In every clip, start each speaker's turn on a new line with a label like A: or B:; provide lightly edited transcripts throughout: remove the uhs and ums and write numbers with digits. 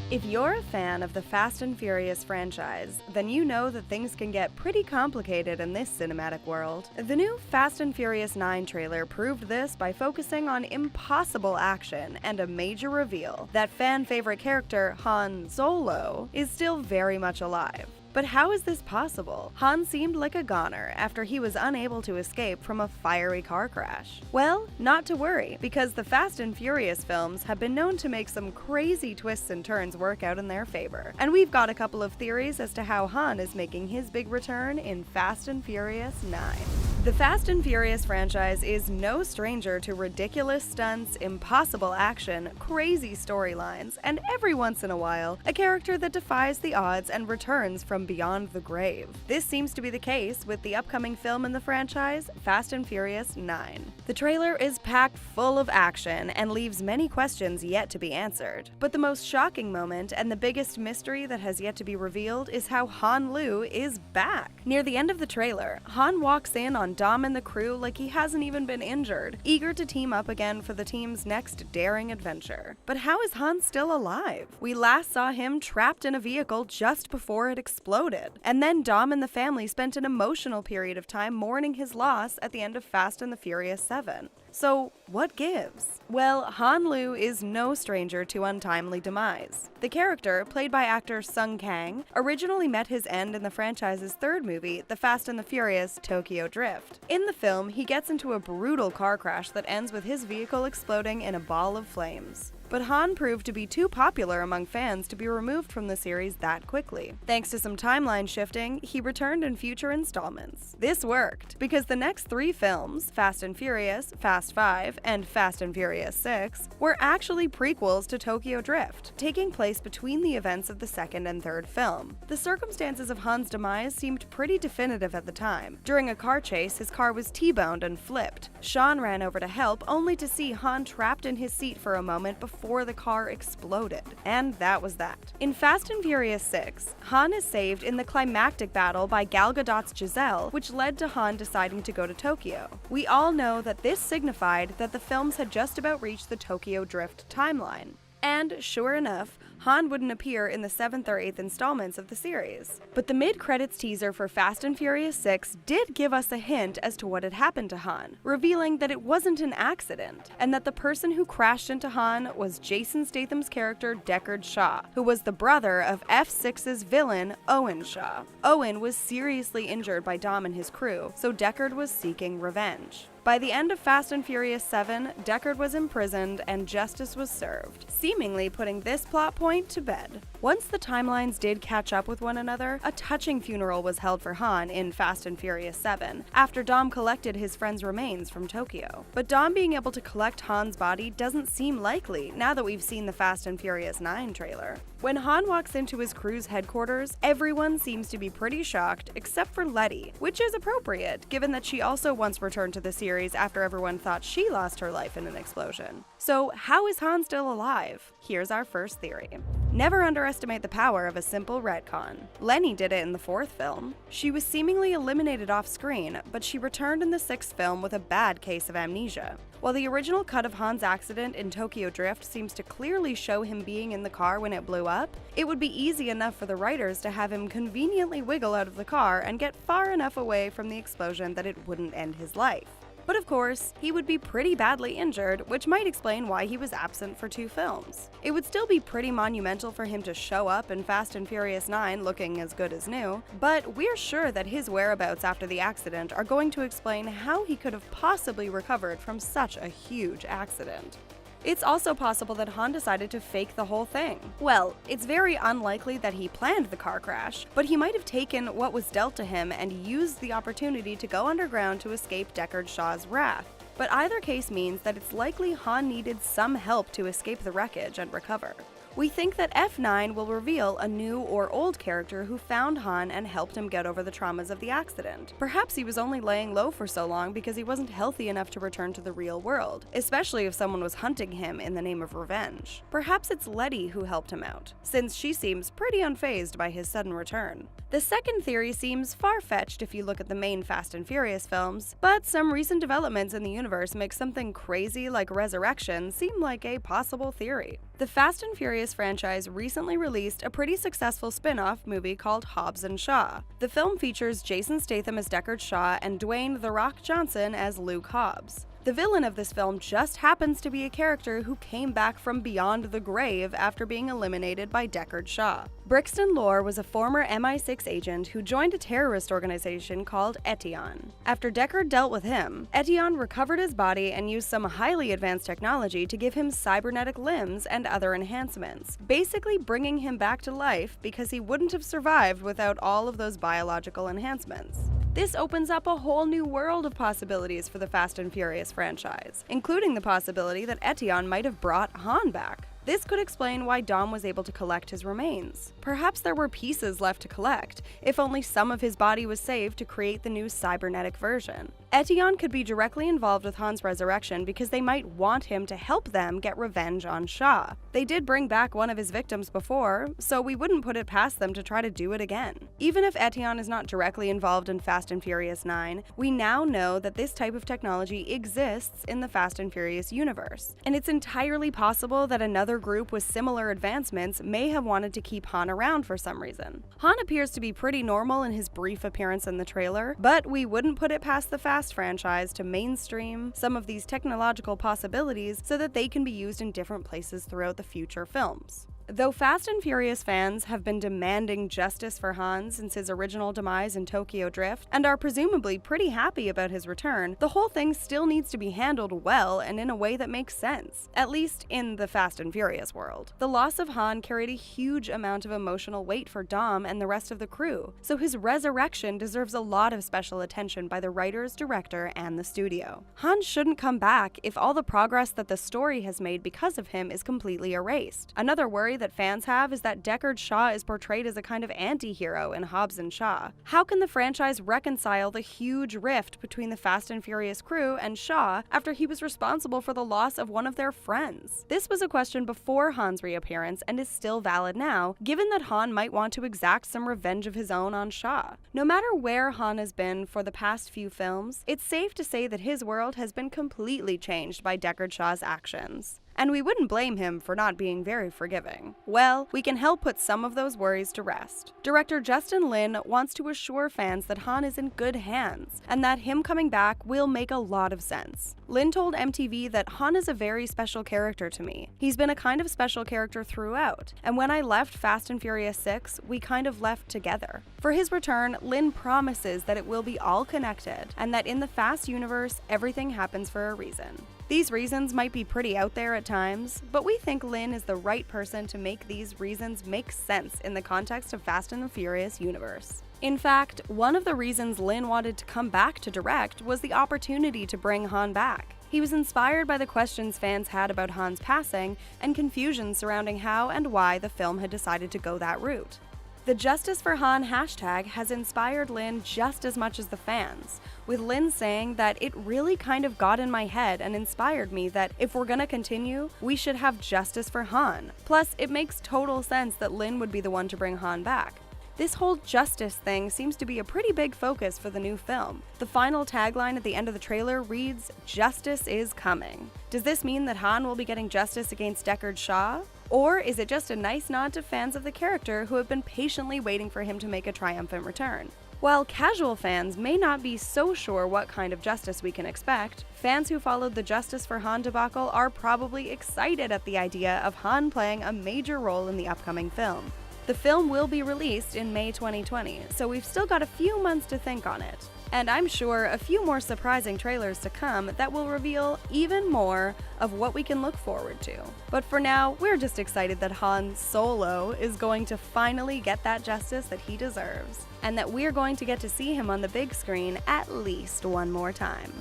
A: If you're a fan of the Fast and Furious franchise, then you know that things can get pretty complicated in this cinematic world. The new Fast and Furious 9 trailer proved this by focusing on impossible action and a major reveal that fan-favorite character Han Solo is still very much alive. But how is this possible? Han seemed like a goner after he was unable to escape from a fiery car crash. Well, not to worry, because the Fast and Furious films have been known to make some crazy twists and turns work out in their favor. And we've got a couple of theories as to how Han is making his big return in Fast and Furious 9. The Fast and Furious franchise is no stranger to ridiculous stunts, impossible action, crazy storylines, and every once in a while, a character that defies the odds and returns from beyond the grave. This seems to be the case with the upcoming film in the franchise, Fast and Furious 9. The trailer is packed full of action and leaves many questions yet to be answered. But the most shocking moment and the biggest mystery that has yet to be revealed is how Han Lu is back. Near the end of the trailer, Han walks in on Dom and the crew like he hasn't even been injured, eager to team up again for the team's next daring adventure. But how is Han still alive? We last saw him trapped in a vehicle just before it exploded. And then Dom and the family spent an emotional period of time mourning his loss at the end of Fast and the Furious 7. So, what gives? Well, Han Lu is no stranger to untimely demise. The character, played by actor Sung Kang, originally met his end in the franchise's third movie, The Fast and the Furious Tokyo Drift. In the film, he gets into a brutal car crash that ends with his vehicle exploding in a ball of flames. But Han proved to be too popular among fans to be removed from the series that quickly. Thanks to some timeline shifting, he returned in future installments. This worked, because the next 3 films, Fast and Furious, Fast 5, and Fast and Furious 6, were actually prequels to Tokyo Drift, taking place between the events of the second and third film. The circumstances of Han's demise seemed pretty definitive at the time. During a car chase, his car was T-boned and flipped. Sean ran over to help, only to see Han trapped in his seat for a moment before the car exploded. And that was that. In Fast and Furious 6, Han is saved in the climactic battle by Gal Gadot's Giselle, which led to Han deciding to go to Tokyo. We all know that this signified that the films had just about reached the Tokyo Drift timeline. And sure enough, Han wouldn't appear in the 7th or 8th installments of the series. But the mid-credits teaser for Fast and Furious 6 did give us a hint as to what had happened to Han, revealing that it wasn't an accident, and that the person who crashed into Han was Jason Statham's character Deckard Shaw, who was the brother of F6's villain, Owen Shaw. Owen was seriously injured by Dom and his crew, so Deckard was seeking revenge. By the end of Fast and Furious 7, Deckard was imprisoned and justice was served, seemingly putting this plot point to bed. Once the timelines did catch up with one another, a touching funeral was held for Han in Fast and Furious 7, after Dom collected his friend's remains from Tokyo. But Dom being able to collect Han's body doesn't seem likely now that we've seen the Fast and Furious 9 trailer. When Han walks into his crew's headquarters, everyone seems to be pretty shocked except for Letty, which is appropriate given that she also once returned to the series after everyone thought she lost her life in an explosion. So how is Han still alive? Here's our first theory. Never underestimate the power of a simple retcon. Lenny did it in the 4th film. She was seemingly eliminated off screen, but she returned in the 6th film with a bad case of amnesia. While the original cut of Han's accident in Tokyo Drift seems to clearly show him being in the car when it blew up, it would be easy enough for the writers to have him conveniently wiggle out of the car and get far enough away from the explosion that it wouldn't end his life. But of course, he would be pretty badly injured, which might explain why he was absent for 2 films. It would still be pretty monumental for him to show up in Fast and Furious 9 looking as good as new, but we're sure that his whereabouts after the accident are going to explain how he could have possibly recovered from such a huge accident. It's also possible that Han decided to fake the whole thing. Well, it's very unlikely that he planned the car crash, but he might have taken what was dealt to him and used the opportunity to go underground to escape Deckard Shaw's wrath. But either case means that it's likely Han needed some help to escape the wreckage and recover. We think that F9 will reveal a new or old character who found Han and helped him get over the traumas of the accident. Perhaps he was only laying low for so long because he wasn't healthy enough to return to the real world, especially if someone was hunting him in the name of revenge. Perhaps it's Letty who helped him out, since she seems pretty unfazed by his sudden return. The second theory seems far-fetched if you look at the main Fast and Furious films, but some recent developments in the universe make something crazy like resurrection seem like a possible theory. The Fast and Furious Furious franchise recently released a pretty successful spin-off movie called Hobbs & Shaw. The film features Jason Statham as Deckard Shaw and Dwayne "The Rock" Johnson as Luke Hobbs. The villain of this film just happens to be a character who came back from beyond the grave after being eliminated by Deckard Shaw. Brixton Lore was a former MI6 agent who joined a terrorist organization called Etion. After Deckard dealt with him, Etion recovered his body and used some highly advanced technology to give him cybernetic limbs and other enhancements, basically bringing him back to life because he wouldn't have survived without all of those biological enhancements. This opens up a whole new world of possibilities for the Fast and Furious franchise, including the possibility that Etion might have brought Han back. This could explain why Dom was able to collect his remains. Perhaps there were pieces left to collect, if only some of his body was saved to create the new cybernetic version. Etion could be directly involved with Han's resurrection because they might want him to help them get revenge on Shaw. They did bring back one of his victims before, so we wouldn't put it past them to try to do it again. Even if Etion is not directly involved in Fast and Furious 9, we now know that this type of technology exists in the Fast and Furious universe, and it's entirely possible that another group with similar advancements may have wanted to keep Han around for some reason. Han appears to be pretty normal in his brief appearance in the trailer, but we wouldn't put it past the Fast franchise to mainstream some of these technological possibilities so that they can be used in different places throughout the future films. Though Fast and Furious fans have been demanding justice for Han since his original demise in Tokyo Drift, and are presumably pretty happy about his return, the whole thing still needs to be handled well and in a way that makes sense, at least in the Fast and Furious world. The loss of Han carried a huge amount of emotional weight for Dom and the rest of the crew, so his resurrection deserves a lot of special attention by the writers, director, and the studio. Han shouldn't come back if all the progress that the story has made because of him is completely erased. Another worry that fans have is that Deckard Shaw is portrayed as a kind of anti-hero in Hobbs & Shaw. How can the franchise reconcile the huge rift between the Fast and Furious crew and Shaw after he was responsible for the loss of one of their friends? This was a question before Han's reappearance and is still valid now, given that Han might want to exact some revenge of his own on Shaw. No matter where Han has been for the past few films, it's safe to say that his world has been completely changed by Deckard Shaw's actions. And we wouldn't blame him for not being very forgiving. Well, we can help put some of those worries to rest. Director Justin Lin wants to assure fans that Han is in good hands, and that him coming back will make a lot of sense. Lin told MTV that Han is a very special character to me. He's been a kind of special character throughout, and when I left Fast and Furious 6, we kind of left together. For his return, Lin promises that it will be all connected, and that in the Fast universe, everything happens for a reason. These reasons might be pretty out there at times, but we think Lin is the right person to make these reasons make sense in the context of Fast and the Furious universe. In fact, one of the reasons Lin wanted to come back to direct was the opportunity to bring Han back. He was inspired by the questions fans had about Han's passing and confusion surrounding how and why the film had decided to go that route. The Justice for Han hashtag has inspired Lin just as much as the fans, with Lin saying that it really kind of got in my head and inspired me that if we're gonna continue, we should have justice for Han. Plus, it makes total sense that Lin would be the one to bring Han back. This whole justice thing seems to be a pretty big focus for the new film. The final tagline at the end of the trailer reads, "Justice is coming." Does this mean that Han will be getting justice against Deckard Shaw? Or is it just a nice nod to fans of the character who have been patiently waiting for him to make a triumphant return? While casual fans may not be so sure what kind of justice we can expect, fans who followed the Justice for Han debacle are probably excited at the idea of Han playing a major role in the upcoming film. The film will be released in May 2020, so we've still got a few months to think on it. And I'm sure a few more surprising trailers to come that will reveal even more of what we can look forward to. But for now, we're just excited that Han Solo is going to finally get that justice that he deserves, and that we're going to get to see him on the big screen at least one more time.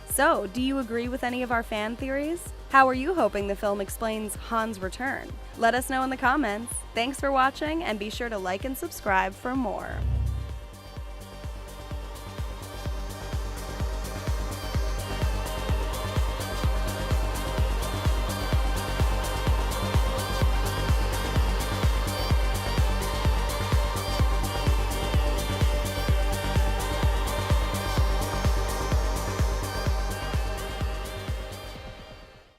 A: So, do you agree with any of our fan theories? How are you hoping the film explains Han's return? Let us know in the comments. Thanks for watching, and be sure to like and subscribe for more.